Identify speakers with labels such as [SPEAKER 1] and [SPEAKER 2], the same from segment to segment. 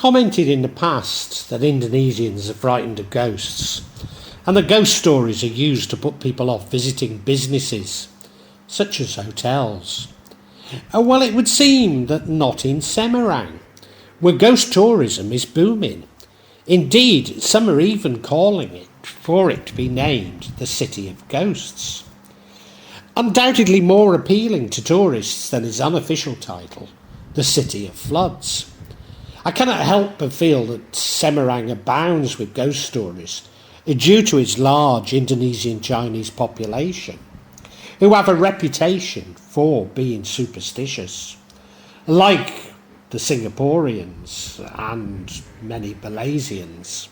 [SPEAKER 1] commented in the past that Indonesians are frightened of ghosts, and that ghost stories are used to put people off visiting businesses, such as hotels. Well, it would seem that not in Semarang, where ghost tourism is booming. Indeed, some are even calling for it to be named the City of Ghosts. Undoubtedly more appealing to tourists than its unofficial title, the City of Floods. I cannot help but feel that Semarang abounds with ghost stories due to its large Indonesian Chinese population, who have a reputation for being superstitious, like the Singaporeans and many Malaysians.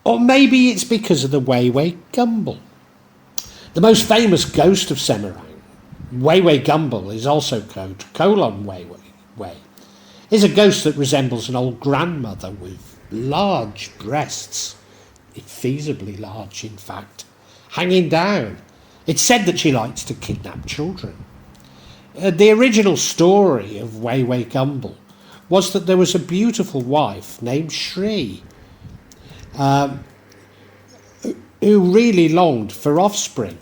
[SPEAKER 1] Or maybe it's because of the Wewe Gombel. The most famous ghost of Semarang, Wewe Gombel, is also called kolongwewe, is a ghost that resembles an old grandmother with large breasts, feasibly large in fact, hanging down. It's said that she likes to kidnap children. The original story of Wewe Gombel was that there was a beautiful wife named Shri who really longed for offspring,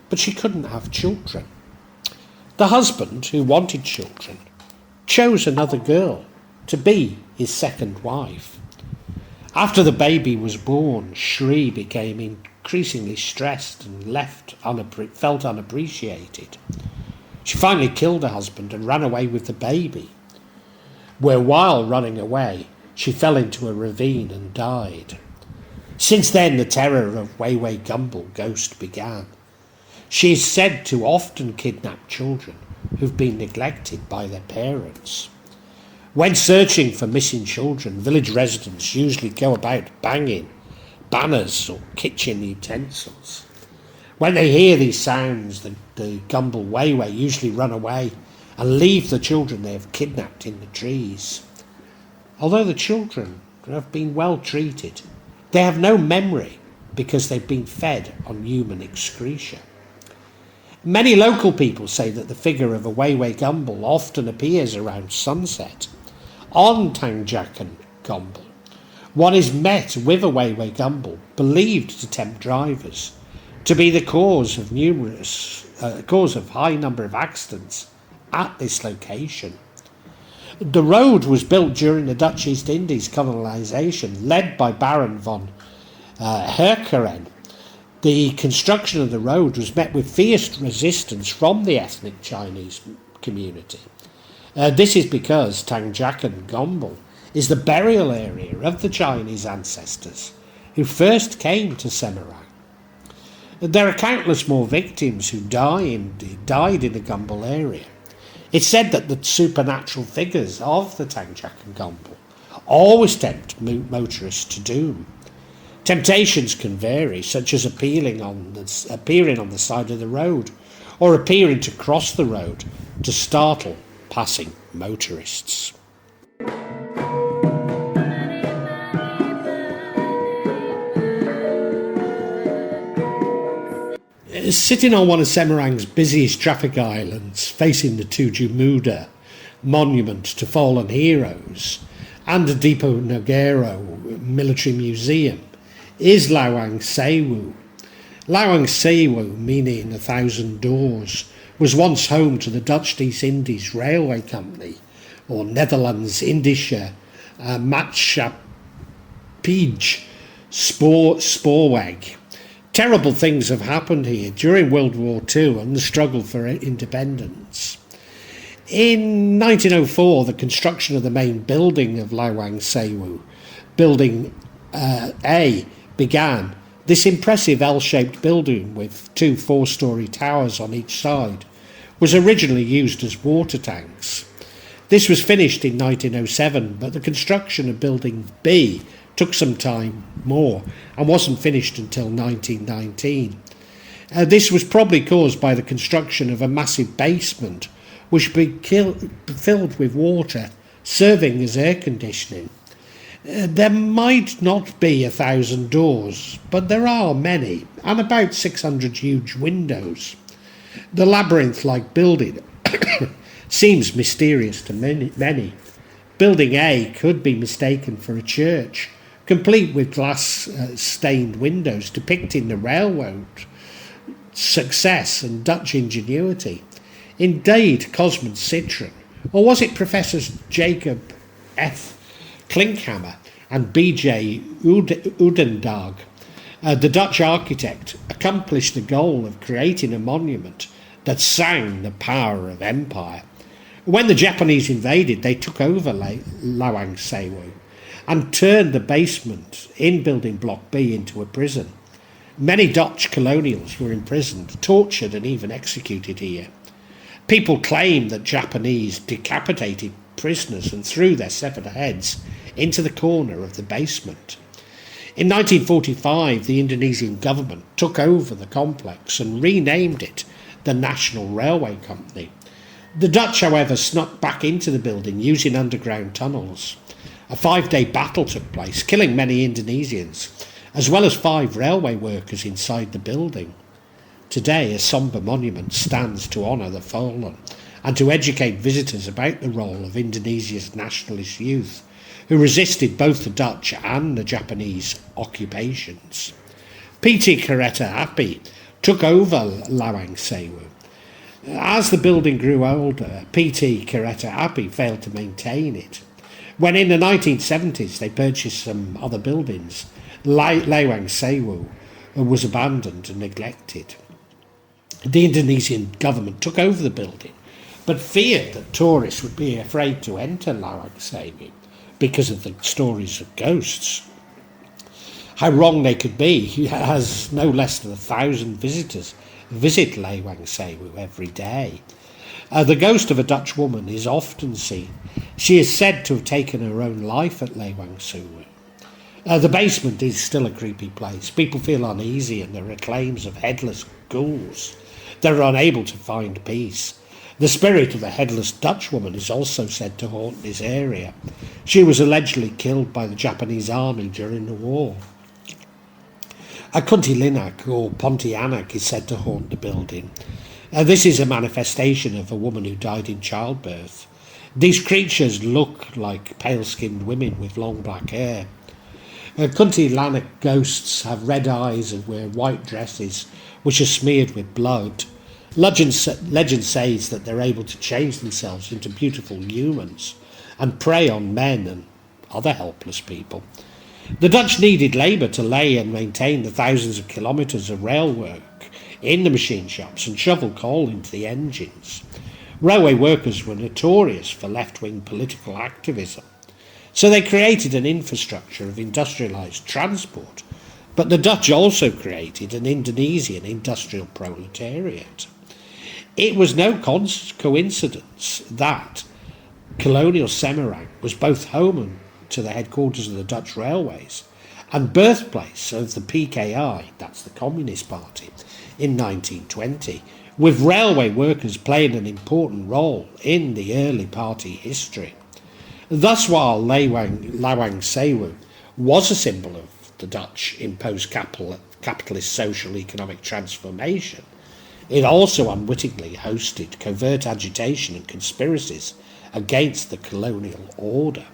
[SPEAKER 1] but she couldn't have children. The husband, who wanted children, chose another girl to be his second wife. After the baby was born, Shri became increasingly stressed and felt unappreciated. She finally killed her husband and ran away with the baby, where while running away, she fell into a ravine and died. Since then, the terror of Wewe Gombel ghost began. She is said to often kidnap children who've been neglected by their parents. When searching for missing children, village residents usually go about banging banners or kitchen utensils. When they hear these sounds, the Gombel Wewe usually run away and leave the children they have kidnapped in the trees. Although the children have been well treated, they have no memory because they've been fed on human excreta. Many local people say that the figure of a Wewe Gombel often appears around sunset. On Tanjakan Gombel, one is met with a Wewe Gombel believed to tempt drivers, to be the cause of high number of accidents at this location. The road was built during the Dutch East Indies colonisation, led by Baron von Herkeren. The construction of the road was met with fierce resistance from the ethnic Chinese community. This is because Tanjakan Gombel is the burial area of the Chinese ancestors who first came to Semarang. There are countless more victims who died in the Gombel area. It's said that the supernatural figures of the Tanjakan Gombel always tempt motorists to doom. Temptations can vary, such as appearing on the side of the road or appearing to cross the road to startle passing motorists. Sitting on one of Semarang's busiest traffic islands, facing the Tujuh Muda monument to fallen heroes and the Dipo Negoro military museum, is Lawang Sewu. Lawang Sewu, meaning 1,000 doors, was once home to the Dutch East Indies Railway Company, or Netherlands Indische Maatschappij Spoorweg. Terrible things have happened here during World War II and the struggle for independence. In 1904, the construction of the main building of Lawang Sewu, Building A, began. This impressive L-shaped building with two 4-storey towers on each side was originally used as water tanks. This was finished in 1907, but the construction of Building B took some time more and wasn't finished until 1919. This was probably caused by the construction of a massive basement which would be filled with water, serving as air conditioning. There might not be 1,000 doors, but there are many, and about 600 huge windows. The labyrinth-like building seems mysterious to many. Building A could be mistaken for a church, complete with glass-stained windows depicting the railroad success and Dutch ingenuity. Indeed, Cosman Citron, or was it Professors Jacob F. Klinkhammer and B.J. Udendag, the Dutch architect, accomplished the goal of creating a monument that sang the power of empire. When the Japanese invaded, they took over Lawang Sewu and turned the basement in Building Block B into a prison. Many Dutch colonials were imprisoned, tortured and even executed here. People claim that Japanese decapitated prisoners and threw their severed heads into the corner of the basement. In 1945, the Indonesian government took over the complex and renamed it the National Railway Company. The Dutch, however, snuck back into the building using underground tunnels. A 5-day battle took place, killing many Indonesians, as well as 5 railway workers inside the building. Today, a sombre monument stands to honour the fallen and to educate visitors about the role of Indonesia's nationalist youth, who resisted both the Dutch and the Japanese occupations. P.T. Kereta Api took over Lawang Sewu. As the building grew older, P.T. Kereta Api failed to maintain it. When in the 1970s they purchased some other buildings, Lawang Sewu was abandoned and neglected. The Indonesian government took over the building, but feared that tourists would be afraid to enter Lawang Sewu because of the stories of ghosts. How wrong they could be, as no less than 1,000 visitors visit Lawang Sewu every day. The ghost of a Dutch woman is often seen. She is said to have taken her own life at Lawang Sewu. The basement is still a creepy place. People feel uneasy and there are claims of headless ghouls. They're unable to find peace. The spirit of a headless Dutch woman is also said to haunt this area. She was allegedly killed by the Japanese army during the war. A kuntilanak or Pontianak is said to haunt the building. This is a manifestation of a woman who died in childbirth. These creatures look like pale-skinned women with long black hair. Kuntilanak ghosts have red eyes and wear white dresses which are smeared with blood. Legend says that they're able to change themselves into beautiful humans and prey on men and other helpless people. The Dutch needed labour to lay and maintain the thousands of kilometres of rail work in the machine shops and shovel coal into the engines. Railway workers were notorious for left-wing political activism, so they created an infrastructure of industrialised transport, but the Dutch also created an Indonesian industrial proletariat. It was no coincidence that colonial Semarang was both home to the headquarters of the Dutch Railways and birthplace of the PKI, that's the Communist Party, in 1920, with railway workers playing an important role in the early party history. Thus, while Lawang Sewu was a symbol of the Dutch imposed capitalist social economic transformation, it also unwittingly hosted covert agitation and conspiracies against the colonial order.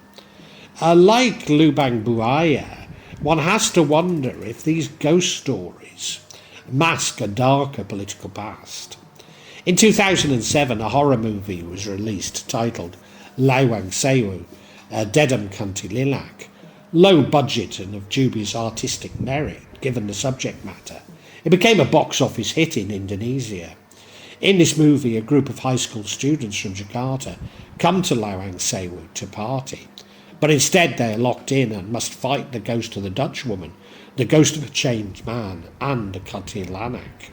[SPEAKER 1] Like Lubang Buaya, one has to wonder if these ghost stories mask a darker political past. In 2007, a horror movie was released titled Lawang Sewu, Dedam Kuntilanak, low budget and of dubious artistic merit given the subject matter. It became a box office hit in Indonesia. In this movie, a group of high school students from Jakarta come to Lawang Sewu to party, but instead they are locked in and must fight the ghost of the Dutch woman, the ghost of a changed man, and a kuntilanak.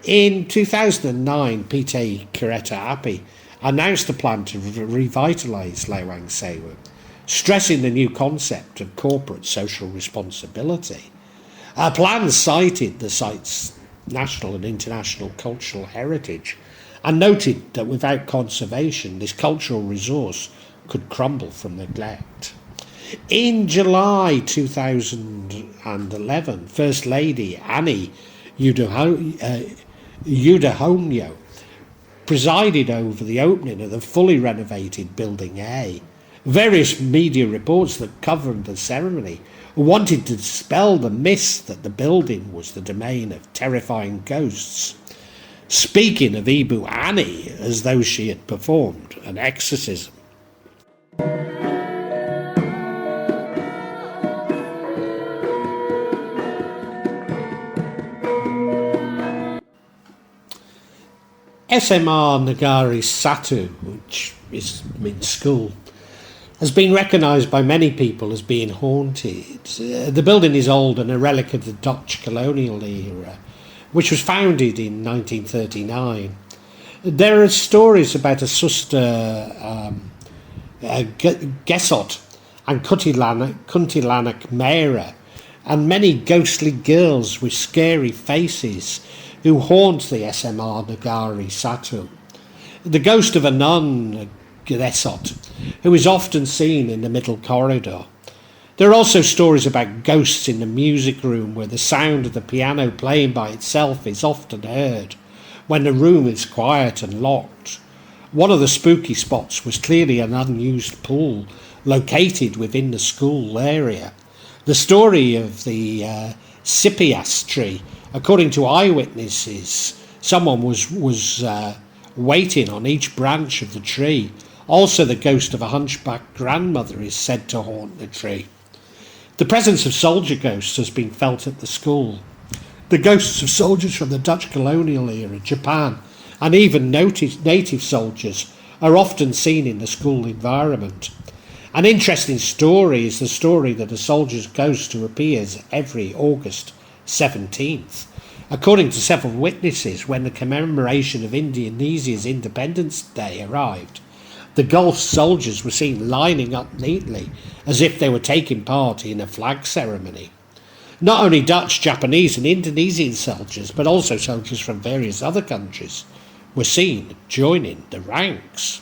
[SPEAKER 1] In 2009, P.T. Kereta Api announced a plan to revitalise Lawang Sewu, stressing the new concept of corporate social responsibility. Plans cited the site's national and international cultural heritage and noted that without conservation, this cultural resource could crumble from neglect. In July 2011, First Lady Ani Yudhoyono presided over the opening of the fully renovated Building A. Various media reports that covered the ceremony wanted to dispel the myth that the building was the domain of terrifying ghosts, speaking of Ibu Annie as though she had performed an exorcism. SMR Nagari Satu, which means school, has been recognised by many people as being haunted. The building is old and a relic of the Dutch colonial era, which was founded in 1939. There are stories about a Suster Gesot and Kuntilanak Mera, and many ghostly girls with scary faces who haunt the SMR Nagari Satu. The ghost of a nun, Gesot, who is often seen in the middle corridor. There are also stories about ghosts in the music room, where the sound of the piano playing by itself is often heard when the room is quiet and locked. One of the spooky spots was clearly an unused pool located within the school area. The story of the Sipias tree, according to eyewitnesses, someone was waiting on each branch of the tree. Also, the ghost of a hunchback grandmother is said to haunt the tree. The presence of soldier ghosts has been felt at the school. The ghosts of soldiers from the Dutch colonial era, Japan, and even native soldiers are often seen in the school environment. An interesting story is the story that a soldier's ghost who appears every August 17th. According to several witnesses, when the commemoration of Indonesia's Independence Day arrived, the ghost soldiers were seen lining up neatly as if they were taking part in a flag ceremony. Not only Dutch, Japanese and Indonesian soldiers, but also soldiers from various other countries were seen joining the ranks.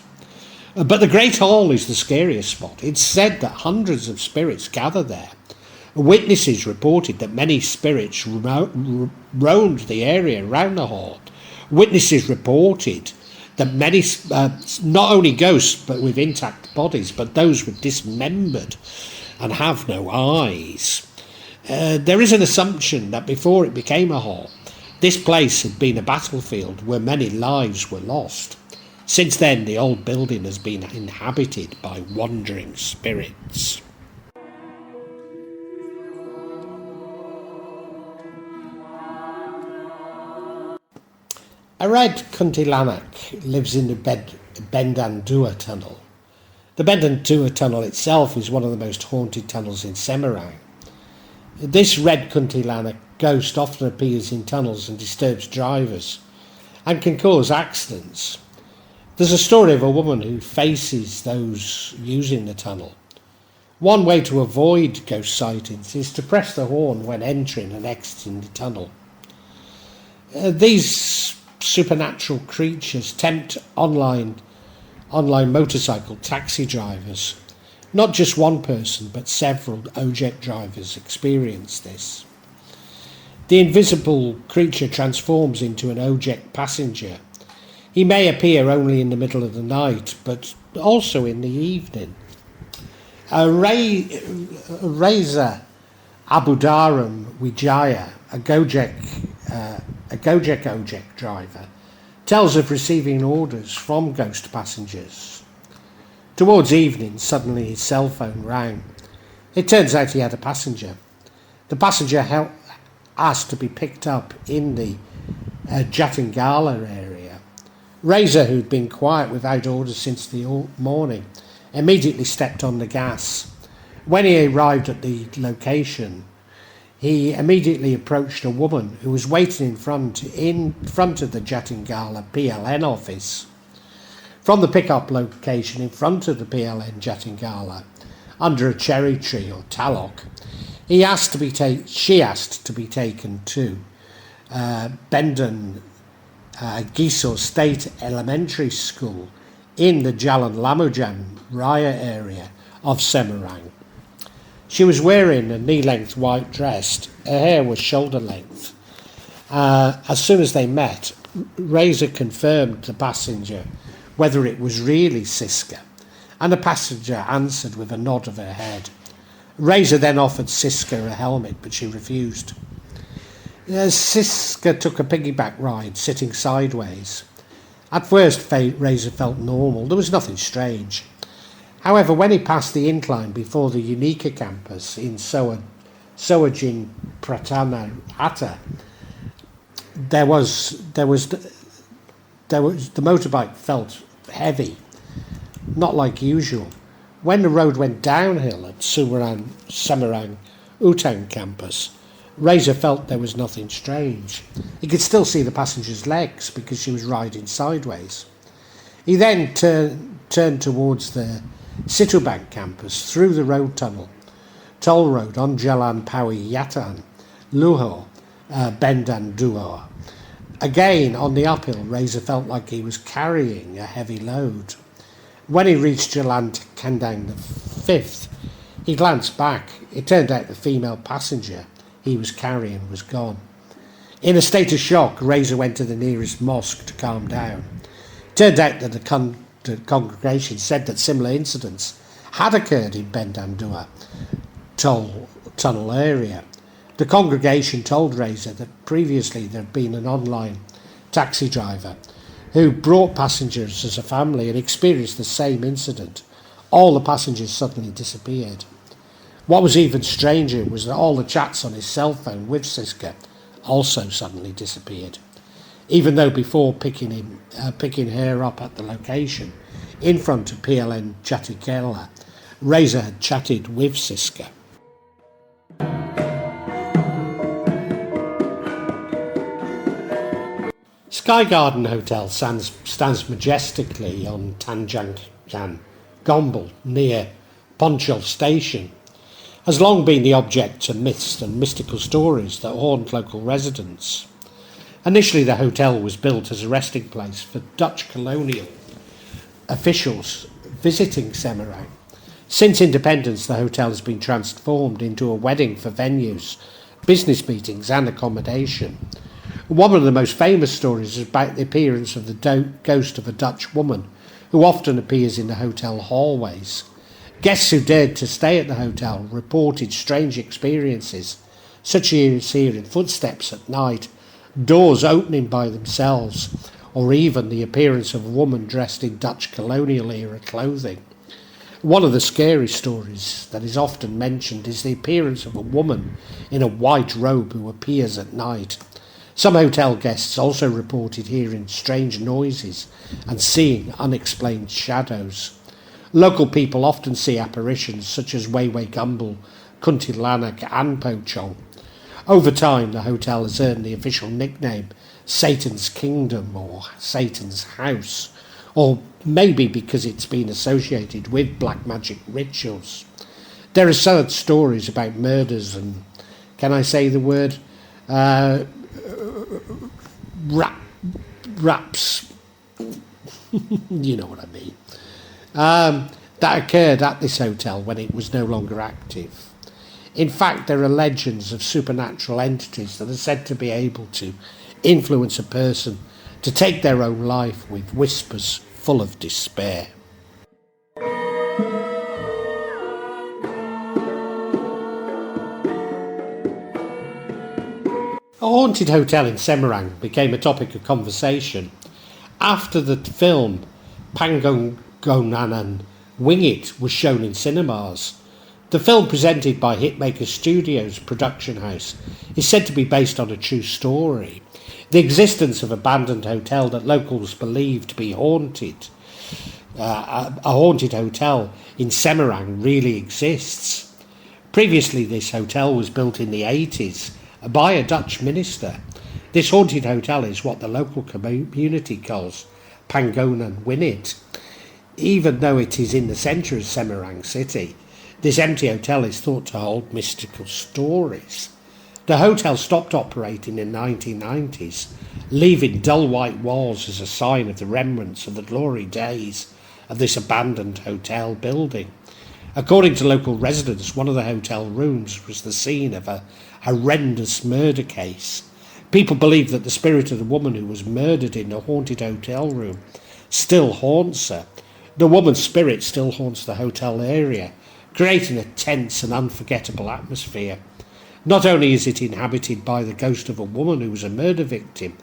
[SPEAKER 1] But the Great Hall is the scariest spot. It's said that hundreds of spirits gather there. Witnesses reported that many spirits roamed the area around the hall. Witnesses reported that many, not only ghosts but with intact bodies, but those with dismembered and have no eyes. There is an assumption that before it became a hall, this place had been a battlefield where many lives were lost. Since then, the old building has been inhabited by wandering spirits. A red kuntilanak lives in the Bendandua tunnel. The Bendandua tunnel itself is one of the most haunted tunnels in Semarang. This red kuntilanak ghost often appears in tunnels and disturbs drivers and can cause accidents. There's a story of a woman who faces those using the tunnel. One way to avoid ghost sightings is to press the horn when entering and exiting the tunnel. These supernatural creatures tempt online motorcycle taxi drivers. Not just one person, but several ojek drivers experience this. The invisible creature transforms into an ojek passenger. He may appear only in the middle of the night, but also in the evening. Reza Abudaram Wijaya, a Gojek ojek driver, tells of receiving orders from ghost passengers. Towards evening, suddenly his cell phone rang. It turns out he had a passenger. The passenger asked to be picked up in the Jatinggala area. Reza, who'd been quiet without orders since the morning, immediately stepped on the gas. When he arrived at the location, he immediately approached a woman who was waiting in front of the Jatinggala PLN office. From the pickup location in front of the PLN Jatinggala, under a cherry tree or talok, she asked to be taken to Bendon Gisor State Elementary School in the Jalan Lamujan Raya area of Semarang. She was wearing a knee-length white dress. Her hair was shoulder-length. As soon as they met, Razor confirmed the passenger whether it was really Siska, and the passenger answered with a nod of her head. Razor then offered Siska a helmet, but she refused. Siska took a piggyback ride, sitting sideways. At first, Razor felt normal. There was nothing strange. However, when he passed the incline before the Unica campus in Sowajin Pratana Hatta, the motorbike felt heavy, not like usual. When the road went downhill at Semarang Utang campus, Razor felt there was nothing strange. He could still see the passenger's legs because she was riding sideways. He then turned towards the Situbank campus through the toll road on Jalan Pawi Yatan, Luhur, Bendan Duor. Again, on the uphill, Razor felt like he was carrying a heavy load. When he reached Jalan Kandang the 5th, he glanced back. It turned out the female passenger he was carrying was gone. In a state of shock, Razor went to the nearest mosque to calm down. It turned out that the congregation said that similar incidents had occurred in Bendan Duor tunnel area. The congregation told Razor that previously there had been an online taxi driver who brought passengers as a family and experienced the same incident. All the passengers suddenly disappeared. What was even stranger was that all the chats on his cell phone with Siska also suddenly disappeared. Even though before picking her up at the location in front of PLN Jatikela, Razor had chatted with Siska. Sky Garden Hotel stands majestically on Tanjangkan Gombel near Ponchal Station. Has long been the object of myths and mystical stories that haunt local residents. Initially, the hotel was built as a resting place for Dutch colonial officials visiting Semarang. Since independence, the hotel has been transformed into a wedding for venues, business meetings and accommodation. One of the most famous stories is about the appearance of the ghost of a Dutch woman who often appears in the hotel hallways. Guests who dared to stay at the hotel reported strange experiences, such as hearing footsteps at night, doors opening by themselves, or even the appearance of a woman dressed in Dutch colonial era clothing. One of the scary stories that is often mentioned is the appearance of a woman in a white robe who appears at night. Some hotel guests also reported hearing strange noises and seeing unexplained shadows. Local people often see apparitions such as Wewe Gombel, Kuntilanak and Pochong. Over time, the hotel has earned the official nickname Satan's Kingdom or Satan's House, or maybe because it's been associated with black magic rituals. There are sad stories about murders and, can I say the word, raps, you know what I mean, that occurred at this hotel when it was no longer active. In fact, there are legends of supernatural entities that are said to be able to influence a person to take their own life with whispers full of despair. A haunted hotel in Semarang became a topic of conversation after the film Panggongan Wing It was shown in cinemas. The film, presented by Hitmaker Studios production house, is said to be based on a true story. The existence of an abandoned hotel that locals believe to be haunted, a haunted hotel in Semarang, really exists. Previously, this hotel was built in the 80s by a Dutch minister. This haunted hotel is what the local community calls Panggongan Winit. Even though it is in the centre of Semarang city, this empty hotel is thought to hold mystical stories. The hotel stopped operating in the 1990s, leaving dull white walls as a sign of the remnants of the glory days of this abandoned hotel building. According to local residents, one of the hotel rooms was the scene of a horrendous murder case. People believe that the spirit of the woman who was murdered in the haunted hotel room still haunts her. The woman's spirit still haunts the hotel area, creating a tense and unforgettable atmosphere. Not only is it inhabited by the ghost of a woman who was a murder victim,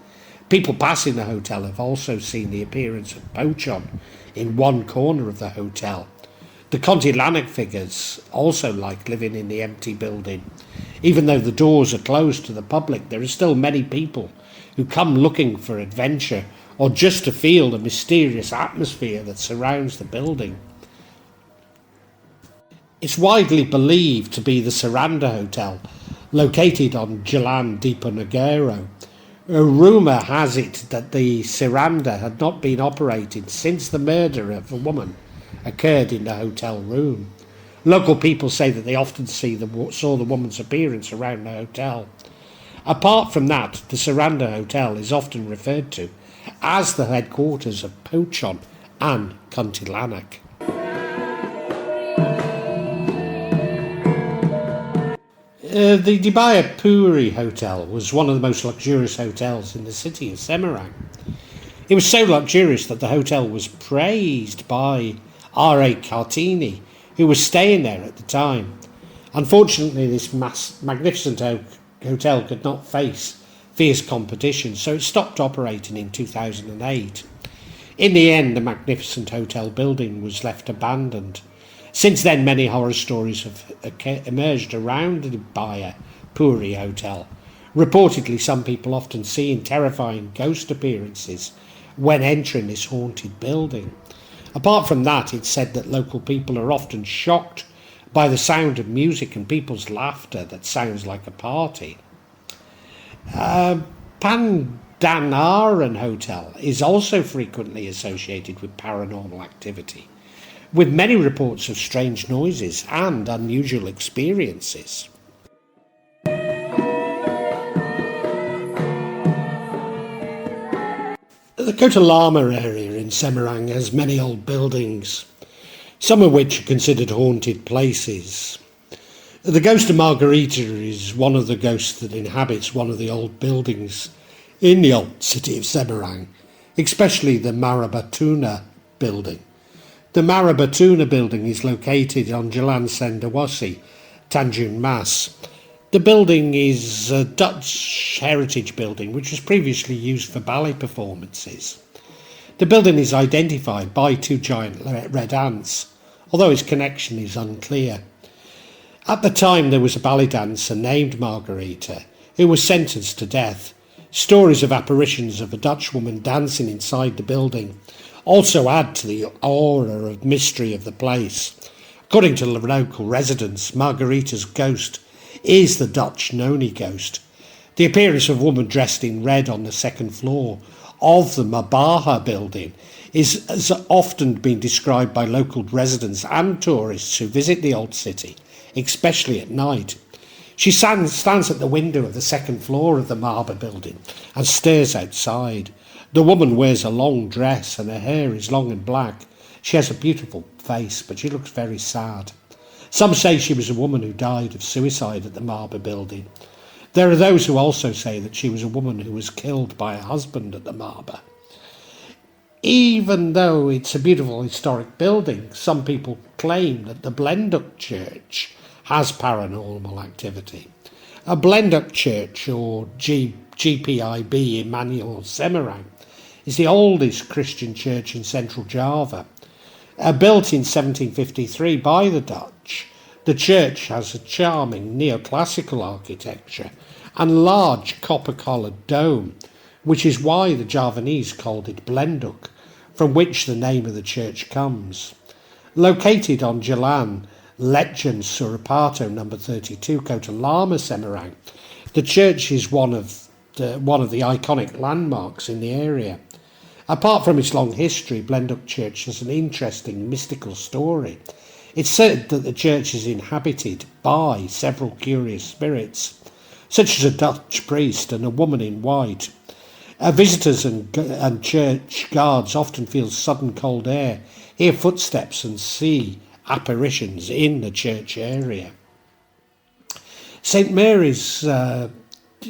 [SPEAKER 1] people passing the hotel have also seen the appearance of Pochon in one corner of the hotel. The Contilanek figures also like living in the empty building. Even though the doors are closed to the public, there are still many people who come looking for adventure or just to feel the mysterious atmosphere that surrounds the building. It's widely believed to be the Saranda Hotel, located on Jalan Diponegoro. A rumour has it that the Saranda had not been operated since the murder of a woman occurred in the hotel room. Local people say that they often saw the woman's appearance around the hotel. Apart from that, the Saranda Hotel is often referred to as the headquarters of Pochon and Kuntilanak. The Dibaya Puri Hotel was one of the most luxurious hotels in the city of Semarang. It was so luxurious that the hotel was praised by R.A. Kartini, who was staying there at the time. Unfortunately, this magnificent hotel could not face fierce competition, so it stopped operating in 2008. In the end, the magnificent hotel building was left abandoned. Since then, many horror stories have emerged around the Dibaya Puri Hotel. Reportedly, some people often see terrifying ghost appearances when entering this haunted building. Apart from that, it's said that local people are often shocked by the sound of music and people's laughter that sounds like a party. Pandanaran Hotel is also frequently associated with paranormal activity, with many reports of strange noises and unusual experiences. The Kota Lama area in Semarang has many old buildings, some of which are considered haunted places. The ghost of Margarita is one of the ghosts that inhabits one of the old buildings in the old city of Semarang, especially the Marabatuna building. The Marabatuna building is located on Jalan Sendawasi, Tanjung Mas. The building is a Dutch heritage building which was previously used for ballet performances. The building is identified by two giant red ants, although its connection is unclear. At the time, there was a ballet dancer named Margarita who was sentenced to death. Stories of apparitions of a Dutch woman dancing inside the building also add to the aura of mystery of the place. According to the local residents, Margarita's ghost is the Dutch Noni ghost. The appearance of a woman dressed in red on the second floor of the Mabaha building has often been described by local residents and tourists who visit the old city, especially at night. She stands at the window of the second floor of the Maba building and stares outside. The woman wears a long dress and her hair is long and black. She has a beautiful face, but she looks very sad. Some say she was a woman who died of suicide at the Maba building. There are those who also say that she was a woman who was killed by her husband at the Maba. Even though it's a beautiful historic building, some people claim that the Blenduk Church has paranormal activity. A Blenduk Church, or GPIB Emmanuel Semarang, is the oldest Christian church in central Java. Built in 1753 by the Dutch, the church has a charming neoclassical architecture and large copper-coloured dome, which is why the Javanese called it Blenduk, from which the name of the church comes. Located on Jalan Legend Surapato number 32, Kota Lama, Semarang, the church is one of the iconic landmarks in the area. Apart from its long history, Blenduk Church has an interesting mystical story. It's said that the church is inhabited by several curious spirits, such as a Dutch priest and a woman in white. Visitors and church guards often feel sudden cold air, hear footsteps and see apparitions in the church area. St Mary's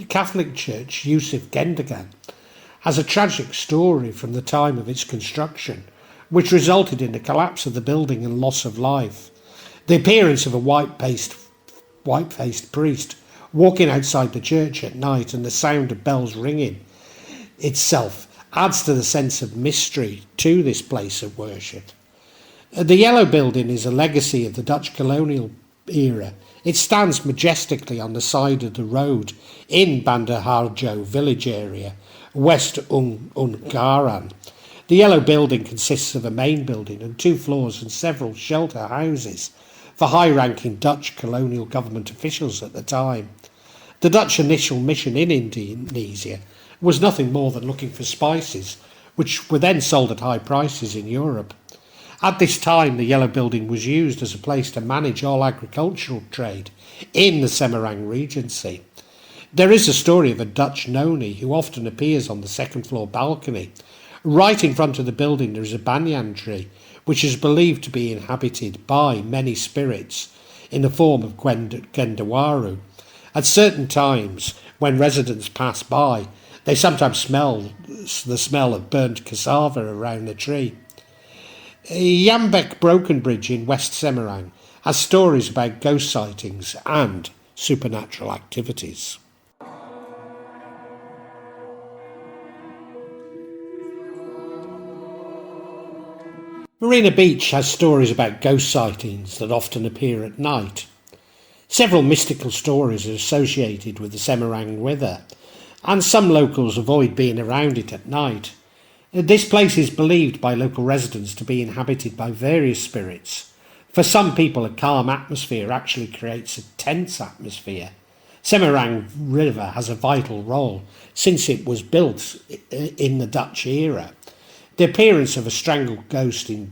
[SPEAKER 1] Catholic Church, Yusuf Gendagan, has a tragic story from the time of its construction, which resulted in the collapse of the building and loss of life. The appearance of a white-faced priest walking outside the church at night and the sound of bells ringing itself adds to the sense of mystery to this place of worship. The Yellow Building is a legacy of the Dutch colonial era. It stands majestically on the side of the road in Bandarharjo village area, West Ungaran. The Yellow Building consists of a main building and 2 floors and several shelter houses for high-ranking Dutch colonial government officials at the time. The Dutch initial mission in Indonesia was nothing more than looking for spices, which were then sold at high prices in Europe. At this time, the Yellow Building was used as a place to manage all agricultural trade in the Semarang Regency. There is a story of a Dutch noni who often appears on the second-floor balcony. Right in front of the building there is a banyan tree, which is believed to be inhabited by many spirits in the form of Gendawaru. At certain times, when residents pass by, they sometimes smell the smell of burnt cassava around the tree. Yambek Broken Bridge in West Semarang has stories about ghost sightings and supernatural activities. Marina Beach has stories about ghost sightings that often appear at night. Several mystical stories are associated with the Semarang River, and some locals avoid being around it at night. This place is believed by local residents to be inhabited by various spirits. For some people, a calm atmosphere actually creates a tense atmosphere. Semarang River has a vital role since it was built in the Dutch era. The appearance of a strangled ghost in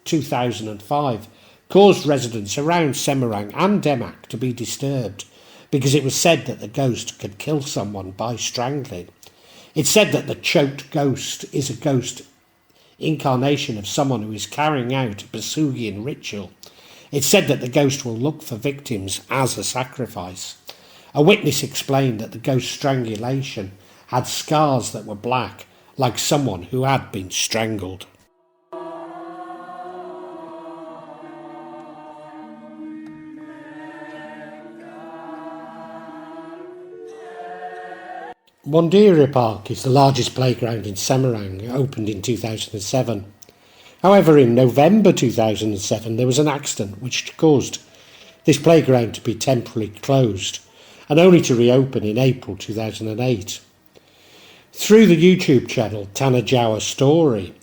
[SPEAKER 1] 2005 caused residents around Semarang and Demak to be disturbed because it was said that the ghost could kill someone by strangling. It's said that the choked ghost is a ghost incarnation of someone who is carrying out a Basugian ritual. It's said that the ghost will look for victims as a sacrifice. A witness explained that the ghost strangulation had scars that were black, like someone who had been strangled. Wonderia Park is the largest playground in Semarang, opened in 2007. However, in November 2007 there was an accident which caused this playground to be temporarily closed and only to reopen in April 2008. Through the YouTube channel Tanajawa Story,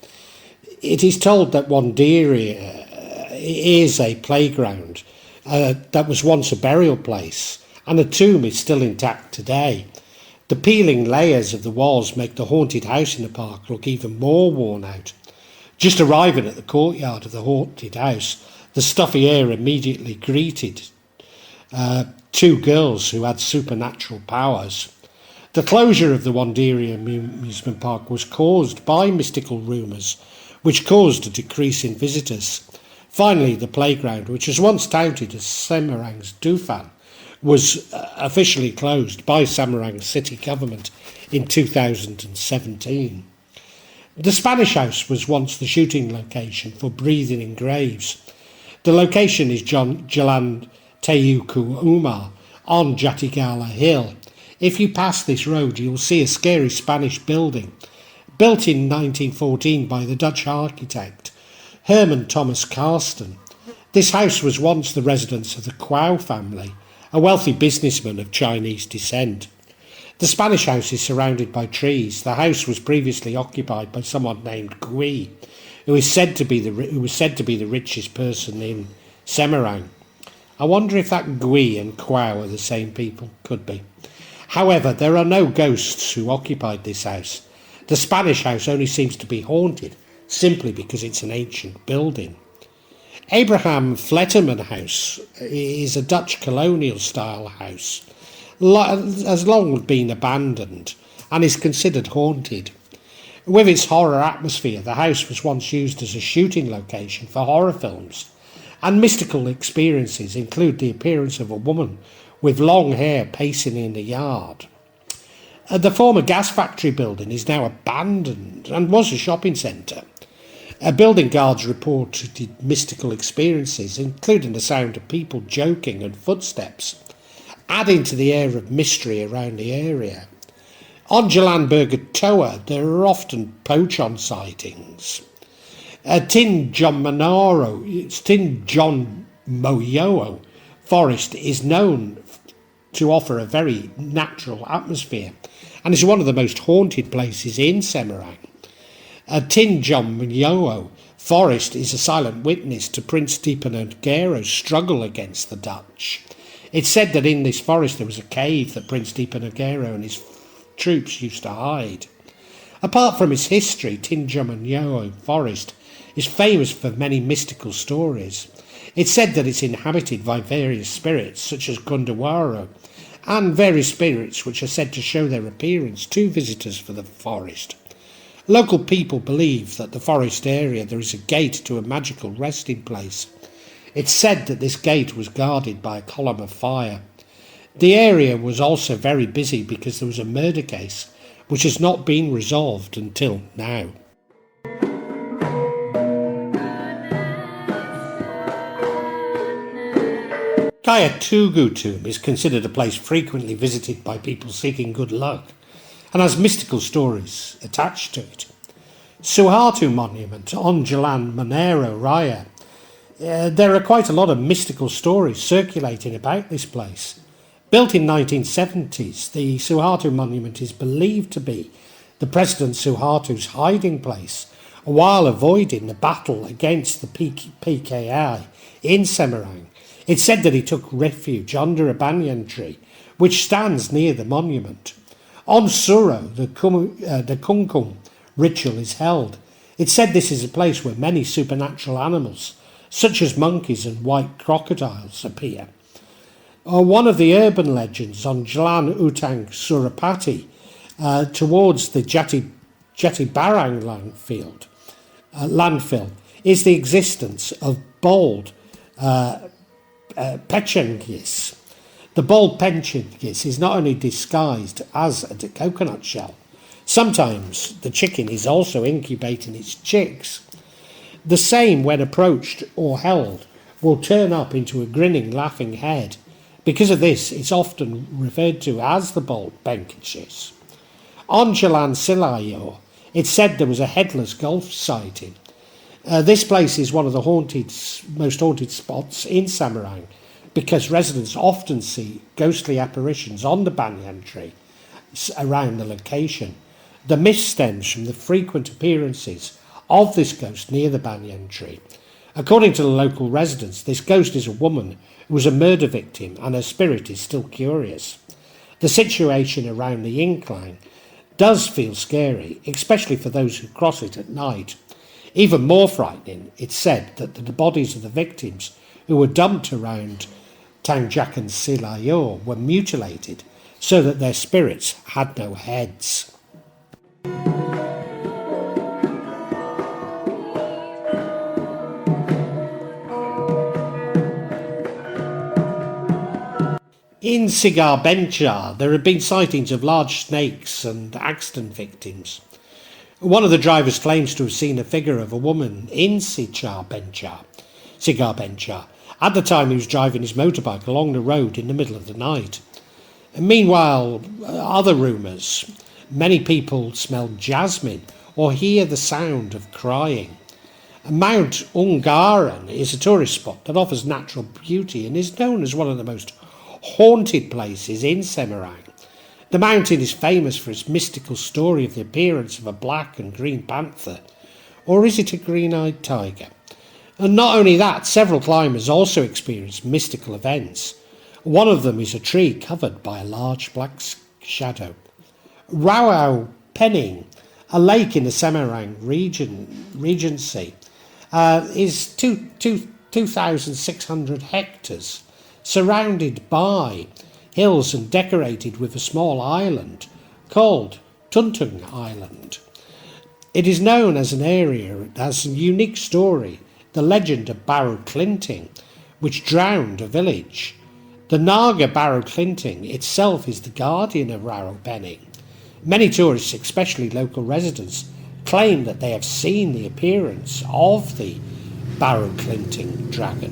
[SPEAKER 1] it is told that Wonderia is a playground that was once a burial place, and the tomb is still intact today. The peeling layers of the walls make the haunted house in the park look even more worn out. Just arriving at the courtyard of the haunted house, the stuffy air immediately greeted 2 girls who had supernatural powers. The closure of the Wonderia amusement park was caused by mystical rumours, which caused a decrease in visitors. Finally, the playground, which was once touted as Semarang's Dufan, was officially closed by Semarang city government in 2017. The Spanish House was once the shooting location for Breathing in Graves. The location is Jalan Teuku Umar on Jatigala Hill. If you pass this road, you'll see a scary Spanish building, built in 1914 by the Dutch architect Herman Thomas Karsten. This house was once the residence of the Quao family, a wealthy businessman of Chinese descent. The Spanish House is surrounded by trees. The house was previously occupied by someone named Gui, who was said to be the richest person in Semarang. I wonder if that Gui and Quao are the same people. Could be. However, there are no ghosts who occupied this house. The Spanish House only seems to be haunted simply because it's an ancient building. Abraham Fletterman House is a Dutch colonial-style house, has long been abandoned and is considered haunted. With its horror atmosphere, the house was once used as a shooting location for horror films, and mystical experiences include the appearance of a woman with long hair pacing in the yard. The former gas factory building is now abandoned and was a shopping centre. Building guards reported mystical experiences, including the sound of people joking and footsteps, adding to the air of mystery around the area. On Jalanberger Tower, there are often poachon sightings. Tin John Moyoo forest is known to offer a very natural atmosphere and is one of the most haunted places in Semarang. Tin John Moyoo forest is a silent witness to Prince Diponogero's struggle against the Dutch. It's said that in this forest there was a cave that Prince Diponegoro and his troops used to hide. Apart from its history, Tin John Moyoo forest is famous for many mystical stories. It's said that it's inhabited by various spirits such as Gundawara and various spirits which are said to show their appearance to visitors for the forest. Local people believe that the forest area there is a gate to a magical resting place. It's said that this gate was guarded by a column of fire. The area was also very busy because there was a murder case which has not been resolved until now. Kaya Tugu tomb is considered a place frequently visited by people seeking good luck and has mystical stories attached to it. Suharto Monument on Jalan Monero Raya. There are quite a lot of mystical stories circulating about this place. Built in 1970s, the Suharto Monument is believed to be the President Suharto's hiding place while avoiding the battle against the PKI in Semarang. It's said that he took refuge under a banyan tree, which stands near the monument. On Suro, the Kungkung ritual is held. It's said this is a place where many supernatural animals, such as monkeys and white crocodiles, appear. One of the urban legends on Jalan Utang Surapati, towards the Jati Barang landfill, is the existence of bold Pechengis. The bold Pechengis is not only disguised as a coconut shell, sometimes the chicken is also incubating its chicks. The same, when approached or held, will turn up into a grinning, laughing head. Because of this, it's often referred to as the bold Pechengis. On Jalan Silayo, it's said there was a headless golf sighting. This place is one of the most haunted spots in Semarang because residents often see ghostly apparitions on the banyan tree around the location. The myth stems from the frequent appearances of this ghost near the banyan tree. According to the local residents, this ghost is a woman who was a murder victim and her spirit is still curious. The situation around the incline does feel scary, especially for those who cross it at night. Even more frightening, it's said that the bodies of the victims who were dumped around Tanjakan Silayo were mutilated so that their spirits had no heads. In Sigar-Bencar, there have been sightings of large snakes and accident victims. One of the drivers claims to have seen a figure of a woman in Sigar-Bencar. At the time he was driving his motorbike along the road in the middle of the night. And meanwhile, other rumours. Many people smell jasmine or hear the sound of crying. Mount Ungaran is a tourist spot that offers natural beauty and is known as one of the most haunted places in Semarang. The mountain is famous for its mystical story of the appearance of a black and green panther, or is it a green-eyed tiger? And not only that, several climbers also experience mystical events. One of them is a tree covered by a large black shadow. Rawau Pening, a lake in the Semarang Regency, is 2,600 hectares, surrounded by hills and decorated with a small island called Tuntung Island. It is known as an area that has a unique story, the legend of Barrow Clinting, which drowned a village. The Naga Barrow Clinting itself is the guardian of Rawau Pening. Many tourists, especially local residents, claim that they have seen the appearance of the barrel-clinting dragon.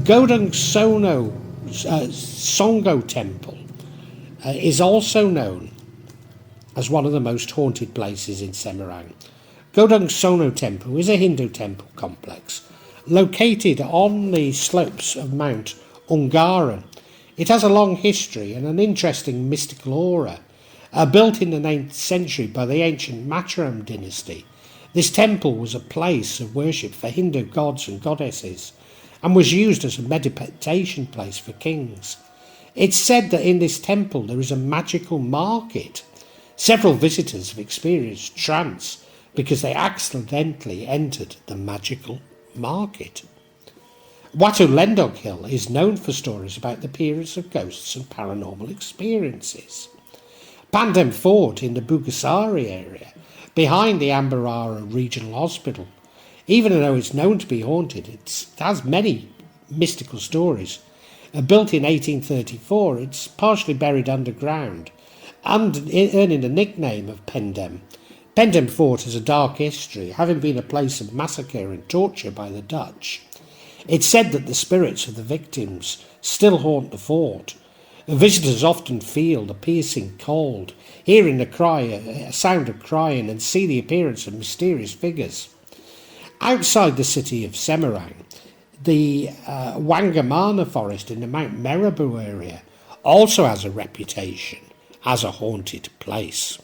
[SPEAKER 1] Godung Songo Temple is also known as one of the most haunted places in Semarang. Godung Sono Temple is a Hindu temple complex located on the slopes of Mount Ungaran. It has a long history and an interesting mystical aura. Built in the 9th century by the ancient Mataram dynasty, this temple was a place of worship for Hindu gods and goddesses and was used as a meditation place for kings. It's said that in this temple there is a magical market. Several visitors have experienced trance because they accidentally entered the magical market. Watu Lendog Hill is known for stories about the appearance of ghosts and paranormal experiences. Pandem Fort in the Bugasari area, behind the Ambarara Regional Hospital, even though it's known to be haunted, it has many mystical stories. Built in 1834, it's partially buried underground and earning the nickname of Pendem. Pendem Fort has a dark history, having been a place of massacre and torture by the Dutch. It's said that the spirits of the victims still haunt the fort. Visitors often feel the piercing cold, hearing a sound of crying, and see the appearance of mysterious figures. Outside the city of Semarang, the Wangamana forest in the Mount Merabu area also has a reputation as a haunted place.